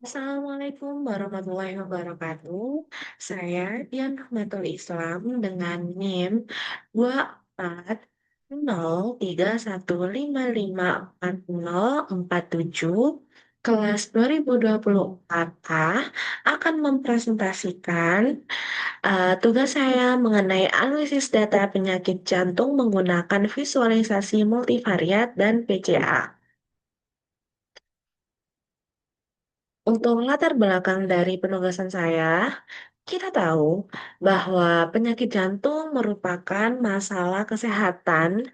Assalamualaikum warahmatullahi wabarakatuh. Saya Dian Rahmatul Islam dengan NIM 2401554047 kelas 2024A akan mempresentasikan tugas saya mengenai analisis data penyakit jantung menggunakan visualisasi multivariat dan PCA. Untuk latar belakang dari penugasan saya, kita tahu bahwa penyakit jantung merupakan masalah kesehatan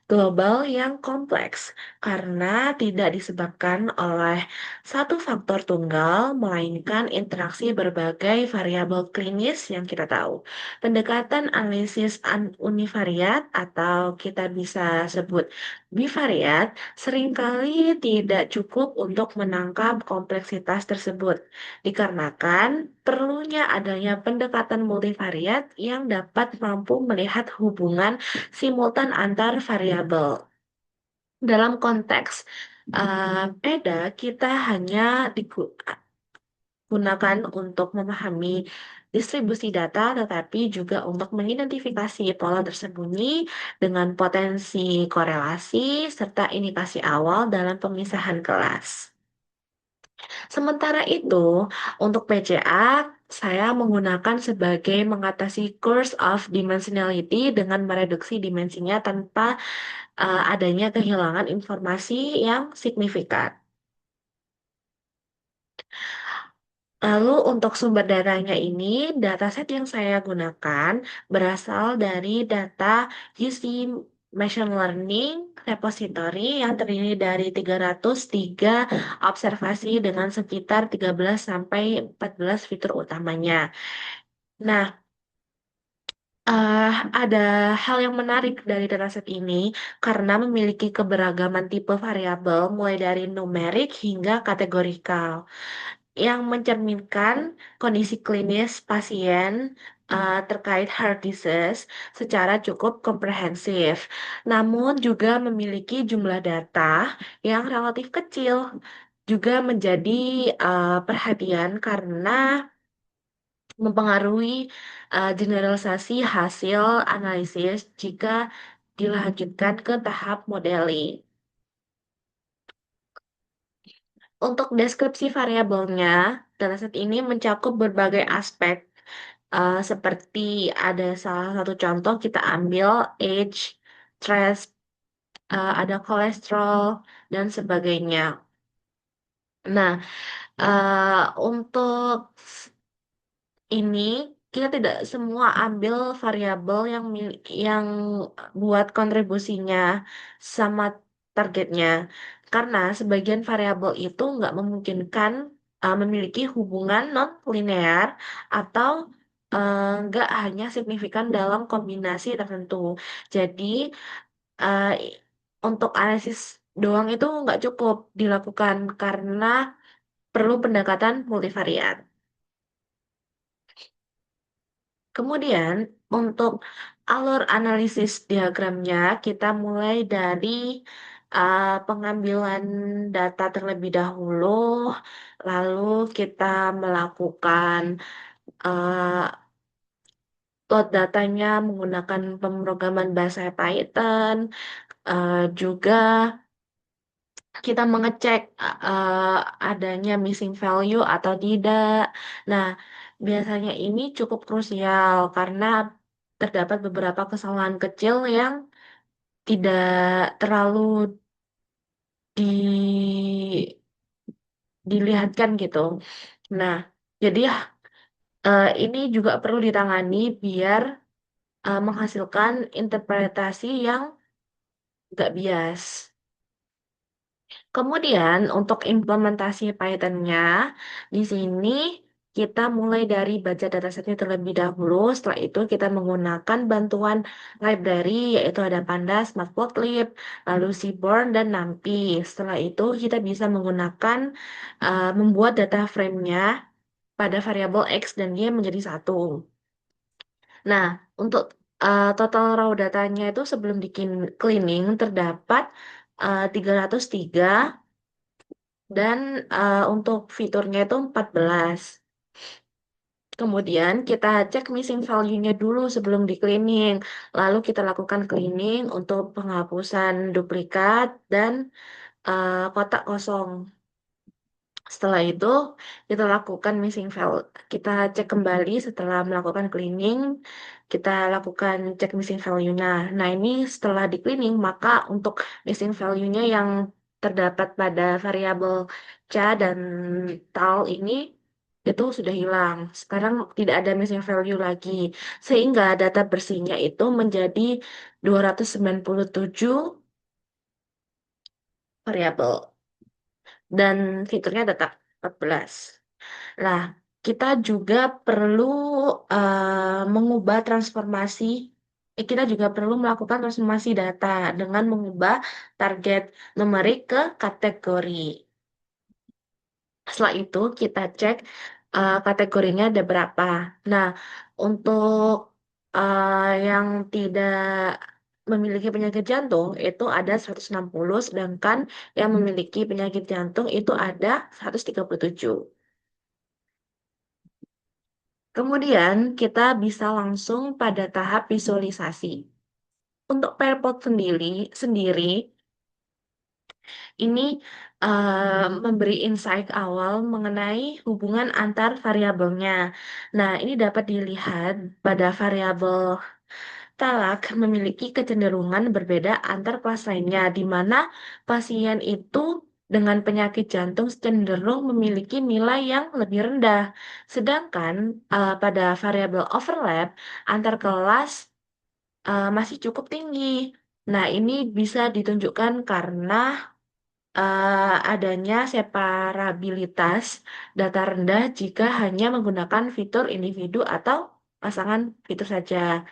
global yang kompleks karena tidak disebabkan oleh satu faktor tunggal, melainkan interaksi berbagai variabel klinis yang kita tahu. Pendekatan analisis univariat atau kita bisa sebut bivariat seringkali tidak cukup untuk menangkap kompleksitas tersebut, dikarenakan perlunya adanya pendekatan multivariat yang dapat mampu melihat hubungan simultan antar variabel. Dalam konteks beda, kita hanya digunakan untuk memahami distribusi data, tetapi juga untuk mengidentifikasi pola tersembunyi dengan potensi korelasi serta indikasi awal dalam pemisahan kelas. Sementara itu, untuk PCA, saya menggunakan sebagai mengatasi curse of dimensionality dengan mereduksi dimensinya tanpa adanya kehilangan informasi yang signifikan. Lalu untuk sumber datanya ini, dataset yang saya gunakan berasal dari data UC Machine Learning Repository yang terdiri dari 303 observasi dengan sekitar 13 sampai 14 fitur utamanya. Nah, ada hal yang menarik dari dataset ini karena memiliki keberagaman tipe variabel mulai dari numerik hingga kategorikal yang mencerminkan kondisi klinis pasien terkait heart disease secara cukup komprehensif. Namun juga memiliki jumlah data yang relatif kecil juga menjadi perhatian karena mempengaruhi generalisasi hasil analisis jika dilanjutkan ke tahap modeling. Untuk deskripsi variabelnya, dataset ini mencakup berbagai aspek, seperti ada salah satu contoh kita ambil age, stress, ada kolesterol, dan sebagainya. Nah, untuk ini kita tidak semua ambil variabel yang buat kontribusinya sama targetnya karena sebagian variabel itu nggak memungkinkan memiliki hubungan non linear atau nggak hanya signifikan dalam kombinasi tertentu. Jadi uh, i- untuk analisis doang itu nggak cukup dilakukan karena perlu pendekatan multivariat. Kemudian, untuk alur analisis diagramnya, kita mulai dari pengambilan data terlebih dahulu, lalu kita melakukan uh, load datanya menggunakan pemrograman bahasa Python, juga kita mengecek adanya missing value atau tidak. Nah, biasanya ini cukup krusial karena terdapat beberapa kesalahan kecil yang tidak terlalu dilihatkan gitu. Nah, jadi ini juga perlu ditangani biar menghasilkan interpretasi yang nggak bias. Kemudian untuk implementasi Python-nya, di sini kita mulai dari baca datasetnya terlebih dahulu. Setelah itu kita menggunakan bantuan library, yaitu ada Pandas, Matplotlib, lalu Seaborn, dan NumPy. Setelah itu kita bisa menggunakan membuat data frame-nya pada variabel X dan Y menjadi satu. Nah, untuk total raw datanya itu sebelum di cleaning terdapat 303. dan untuk fiturnya itu 14. Kemudian kita cek missing value-nya dulu sebelum di cleaning. Lalu kita lakukan cleaning untuk penghapusan duplikat dan kotak kosong. Setelah itu, kita lakukan missing file. Kita cek kembali setelah melakukan cleaning, kita lakukan cek missing value-nya. Nah, ini setelah di cleaning, maka untuk missing value-nya yang terdapat pada variabel C dan tal ini itu sudah hilang. Sekarang tidak ada missing value lagi. Sehingga data bersihnya itu menjadi 297 variabel. Dan fiturnya tetap 14. Nah, kita juga perlu mengubah transformasi. Kita juga perlu melakukan transformasi data dengan mengubah target numerik ke kategori. Setelah itu kita cek kategorinya ada berapa. Nah, untuk yang tidak memiliki penyakit jantung itu ada 160, sedangkan yang memiliki penyakit jantung itu ada 137. Kemudian kita bisa langsung pada tahap visualisasi. Untuk pairport sendiri ini memberi insight awal mengenai hubungan antar variabelnya. Nah, ini dapat dilihat pada variabel talak memiliki kecenderungan berbeda antar kelas lainnya, di mana pasien itu dengan penyakit jantung cenderung memiliki nilai yang lebih rendah. Sedangkan pada variabel overlap antar kelas masih cukup tinggi. Nah, ini bisa ditunjukkan karena adanya separabilitas data rendah jika hanya menggunakan fitur individu atau pasangan fitur saja.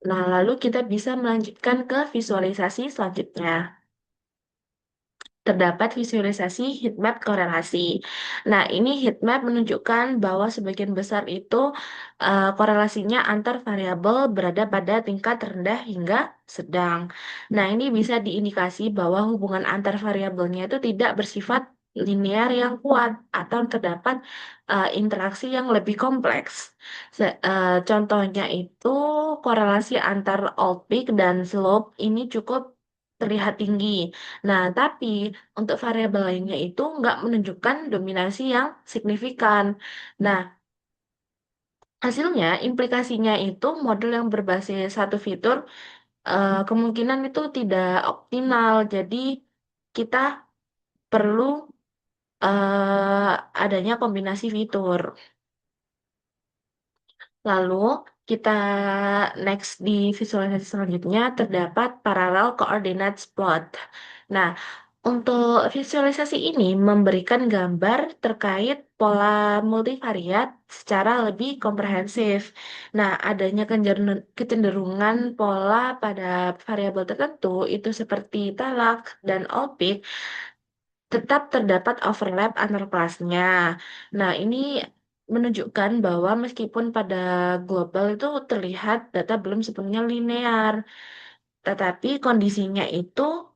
Nah, lalu kita bisa melanjutkan ke visualisasi selanjutnya. Terdapat visualisasi heat map korelasi. Nah, ini heat map menunjukkan bahwa sebagian besar itu korelasinya antar variabel berada pada tingkat rendah hingga sedang. Nah, ini bisa diindikasi bahwa hubungan antar variabelnya itu tidak bersifat linear yang kuat atau terdapat interaksi yang lebih kompleks. Contohnya itu korelasi antar alt peak dan slope ini cukup terlihat tinggi. Nah, tapi untuk variabel lainnya itu nggak menunjukkan dominasi yang signifikan. Nah, hasilnya, implikasinya itu model yang berbasis satu fitur kemungkinan itu tidak optimal. Jadi, kita perlu adanya kombinasi fitur. Lalu kita next di visualisasi selanjutnya terdapat parallel coordinates plot. Nah, untuk visualisasi ini memberikan gambar terkait pola multivariat secara lebih komprehensif. Nah, adanya kecenderungan pola pada variabel tertentu itu seperti talak dan opik tetap terdapat overlap antar kelasnya. Nah, ini menunjukkan bahwa meskipun pada global itu terlihat data belum sepenuhnya linear, tetapi kondisinya itu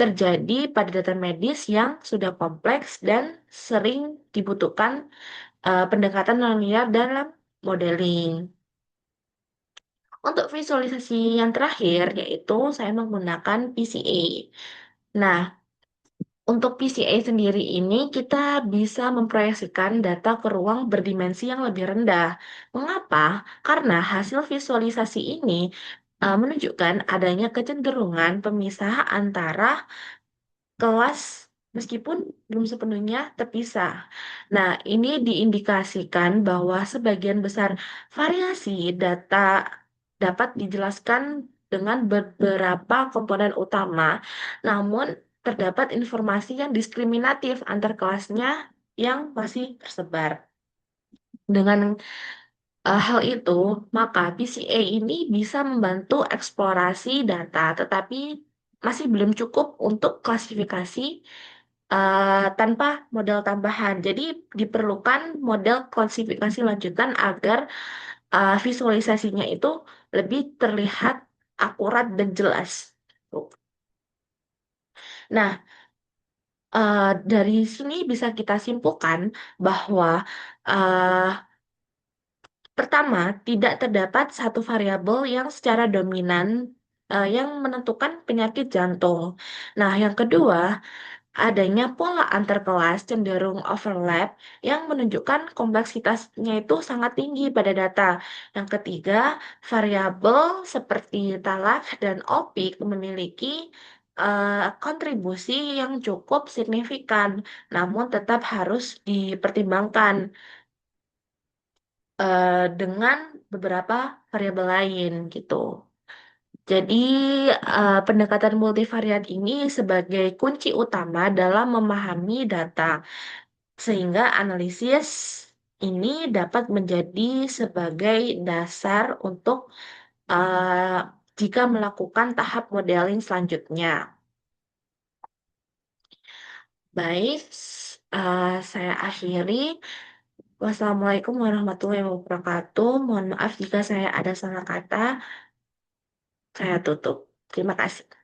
terjadi pada data medis yang sudah kompleks dan sering dibutuhkan pendekatan nonlinear dalam modeling. Untuk visualisasi yang terakhir, yaitu saya menggunakan PCA. Nah, untuk PCA sendiri ini kita bisa memproyeksikan data ke ruang berdimensi yang lebih rendah. Mengapa? Karena hasil visualisasi ini menunjukkan adanya kecenderungan pemisah antara kelas meskipun belum sepenuhnya terpisah. Nah, ini diindikasikan bahwa sebagian besar variasi data dapat dijelaskan dengan beberapa komponen utama, namun terdapat informasi yang diskriminatif antar kelasnya yang masih tersebar. Dengan hal itu, maka PCA ini bisa membantu eksplorasi data, tetapi masih belum cukup untuk klasifikasi tanpa model tambahan. Jadi diperlukan model klasifikasi lanjutan agar visualisasinya itu lebih terlihat akurat dan jelas. Nah, dari sini bisa kita simpulkan bahwa eh, pertama, tidak terdapat satu variabel yang secara dominan yang menentukan penyakit jantung. Nah, yang kedua, adanya pola antar kelas cenderung overlap yang menunjukkan kompleksitasnya itu sangat tinggi pada data. Yang ketiga, variabel seperti talak dan opik memiliki kontribusi yang cukup signifikan, namun tetap harus dipertimbangkan dengan beberapa variabel lain gitu. Jadi, pendekatan multivariat ini sebagai kunci utama dalam memahami data, sehingga analisis ini dapat menjadi sebagai dasar untuk eh, jika melakukan tahap modeling selanjutnya. Baik, saya akhiri. Wassalamualaikum warahmatullahi wabarakatuh. Mohon maaf jika saya ada salah kata. Saya tutup. Terima kasih.